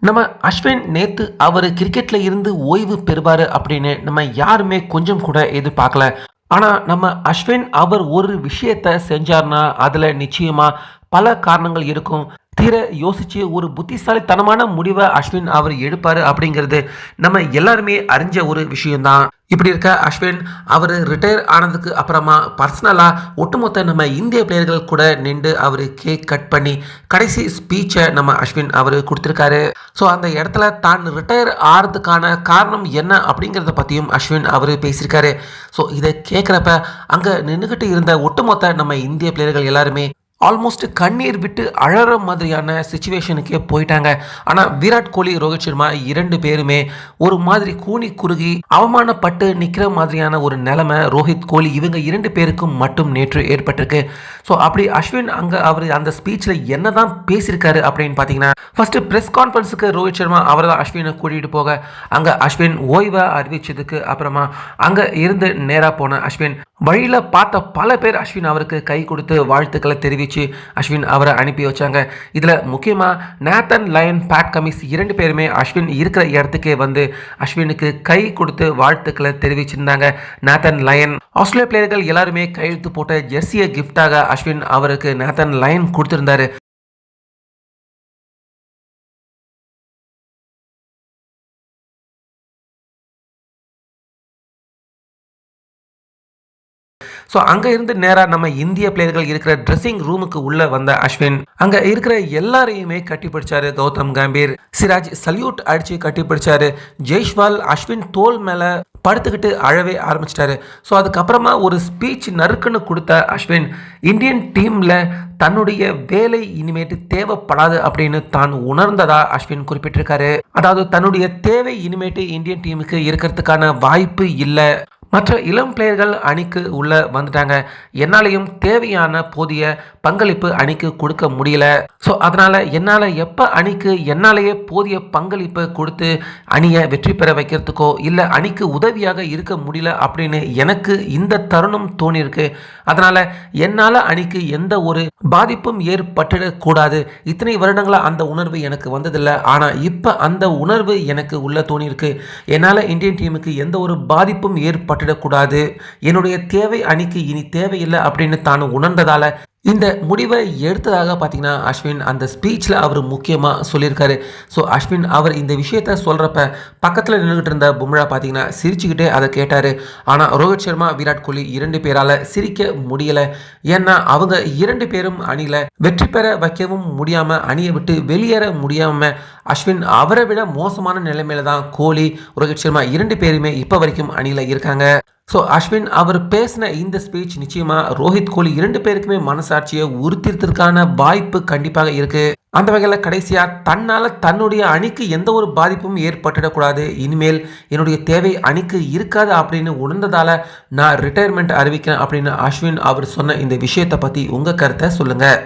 நம்ம அஸ்வின் நேத்து அவரு கிரிக்கெட்ல இருந்து ஓய்வு பெறுவாரு அப்படின்னு நம்ம யாருமே கொஞ்சம் கூட எதிர்பார்க்கல. ஆனா நம்ம அஸ்வின் அவர் ஒரு விஷயத்த செஞ்சார்னா, அதுல நிச்சயமா பல காரணங்கள் இருக்கும். தீர யோசிச்சு ஒரு புத்திசாலித்தனமான முடிவ அஸ்வின் அவர் எடுப்பாரு அப்படிங்கிறது நம்ம எல்லாருமே அறிஞ்ச ஒரு விஷயம் தான். இப்படி இருக்க அஸ்வின் அவர் ரிட்டையர் ஆனதுக்கு அப்புறமா பர்சனலா ஒட்டுமொத்த நம்ம இந்திய பிளேயர்கள் கூட நின்று அவர் கேக் கட் பண்ணி கடைசி ஸ்பீச்சை நம்ம அஸ்வின் அவர் கொடுத்துருக்காரு. ஸோ அந்த இடத்துல தான் ரிட்டையர் ஆகிறதுக்கான காரணம் என்ன அப்படிங்கிறத பற்றியும் அஸ்வின் அவர் பேசியிருக்காரு. ஸோ இதை கேட்குறப்ப அங்கே நின்றுக்கிட்டு இருந்த ஒட்டுமொத்த நம்ம இந்திய பிளேயர்கள் எல்லாருமே ஆல்மோஸ்ட் கண்ணீர் விட்டு அழற மாதிரியான சிச்சுவேஷனுக்கே போயிட்டாங்க. ஆனால் விராட் கோலி, ரோஹித் சர்மா 2 பேருமே ஒரு மாதிரி கூனி குறுகி அவமானப்பட்டு நிற்கிற மாதிரியான ஒரு நிலைமை ரோஹித் கோலி இவங்க 2 பேருக்கும் மட்டும் நேற்று ஏற்பட்டிருக்கு. ஸோ அப்படி அஸ்வின் அங்கே அவர் அந்த ஸ்பீச்சில் என்ன தான் பேசியிருக்காரு அப்படின்னு பார்த்தீங்கன்னா, ஃபஸ்ட்டு ப்ரெஸ் கான்ஃபரன்ஸுக்கு ரோஹித் சர்மா அவர் தான் அஸ்வினை கூட்டிகிட்டு போக அங்கே அஸ்வின் ஓய்வை அறிவிச்சதுக்கு அப்புறமா அங்கே இருந்து நேராக போன அஸ்வின் வழியில் பார்த்த பல பேர் அஸ்வின் அவருக்கு கை கொடுத்து வாழ்த்துக்களை தெரிவித்து அஸ்வின் அவரை அனுப்பி வச்சாங்க. இதில் முக்கியமாக நேத்தன் லயன், பேட் கமின்ஸ் 2 பேருமே அஸ்வின் இருக்கிற இடத்துக்கே வந்து அஸ்வினுக்கு கை கொடுத்து வாழ்த்துக்களை தெரிவிச்சிருந்தாங்க. நேத்தன் லயன் ஆஸ்திரேலிய பிளேயர்கள் எல்லாருமே கையெழுத்து போட்ட ஜெர்சியை கிஃப்டாக அஸ்வின் அவருக்கு நேத்தன் லயன் கொடுத்திருந்தாரு. ஸோ அங்கே இருந்து நேராக நம்ம இந்திய பிளேயர்கள் இருக்கிற ட்ரெஸ்ஸிங் ரூமுக்கு உள்ளே வந்த அஸ்வின் அங்கே இருக்கிற எல்லாரையுமே கட்டி பிடிச்சாரு. கௌதம் கம்பீர், சிராஜ் சல்யூட் அடித்து கட்டி பிடிச்சாரு. ஜெய்ஷ்வால் அஸ்வின் தோல் மேலே படுத்துக்கிட்டு அழவே ஆரம்பிச்சிட்டாரு. ஸோ அதுக்கப்புறமா ஒரு ஸ்பீச் நறுக்குன்னு கொடுத்த அஸ்வின் இந்தியன் டீமில் தன்னுடைய வேலை இனிமேட்டு தேவைப்படாது அப்படின்னு தான் உணர்ந்ததா அஸ்வின் குறிப்பிட்டிருக்காரு. அதாவது தன்னுடைய தேவை இனிமேட்டு இந்தியன் டீமுக்கு இருக்கிறதுக்கான வாய்ப்பு இல்லை. மற்ற இளம் பிளேயர்கள் அணிக்கு உள்ளே வந்துட்டாங்க. என்னாலையும் தேவையான போதிய பங்களிப்பு அணிக்கு கொடுக்க முடியல. ஸோ அதனால் என்னால் எப்போ அணிக்கு என்னாலேயே போதிய பங்களிப்பை கொடுத்து அணியை வெற்றி பெற வைக்கிறதுக்கோ இல்லை அணிக்கு உதவியாக இருக்க முடியல அப்படின்னு எனக்கு இந்த தருணம் தோணியிருக்கு. அதனால் என்னால் அணிக்கு எந்த ஒரு பாதிப்பும் ஏற்பட்டுடக்கூடாது. இத்தனை வருடங்களாக அந்த உணர்வு எனக்கு வந்ததில்லை. ஆனால் இப்போ அந்த உணர்வு எனக்கு உள்ள தோணியிருக்கு. என்னால் இந்தியன் டீமுக்கு எந்த ஒரு பாதிப்பும் ஏற்பட்டுடக்கூடாது. என்னுடைய தேவை அணிக்கு இனி தேவையில்லை அப்படின்னு தான் உணர்ந்ததால் இந்த முடிவை எடுத்ததாக பார்த்தீங்கன்னா அஸ்வின் அந்த ஸ்பீச்சில் அவர் முக்கியமாக சொல்லியிருக்காரு. ஸோ அஸ்வின் அவர் இந்த விஷயத்த சொல்கிறப்ப பக்கத்தில் நின்றுக்கிட்டு இருந்த பும்ரா பார்த்தீங்கன்னா சிரிச்சுக்கிட்டே அதை கேட்டார். ஆனால் ரோஹித் சர்மா, விராட் கோலி 2 பேரால் சிரிக்க முடியலை. ஏன்னா அவங்க 2 பேரும் அணியில் வெற்றி பெற வைக்கவும் முடியாமல் அணியை விட்டு வெளியேற முடியாமல் அஸ்வின் அவரை விட மோசமான நிலைமையில தான் கோலி, ரோஹித் சர்மா 2 பேருமே இப்போ வரைக்கும் அணியில் இருக்காங்க. ஸோ அஸ்வின் அவர் பேசின இந்த ஸ்பீச் நிச்சயமாக ரோஹித் கோலி 2 பேருக்குமே மனசாட்சியை உறுத்திருக்கிறதுக்கான வாய்ப்பு கண்டிப்பாக இருக்குது. அந்த வகையில் கடைசியாக தன்னால் தன்னுடைய அணிக்கு எந்த ஒரு பாதிப்பும் ஏற்பட்டுடக்கூடாது, இனிமேல் என்னுடைய தேவை அணிக்கு இருக்காது அப்படின்னு உணர்ந்ததால் நான் ரிட்டையர்மெண்ட் அறிவிக்கிறேன் அப்படின்னு அஸ்வின் அவர் சொன்ன இந்த விஷயத்தை பற்றி உங்கள் கருத்தை சொல்லுங்கள்.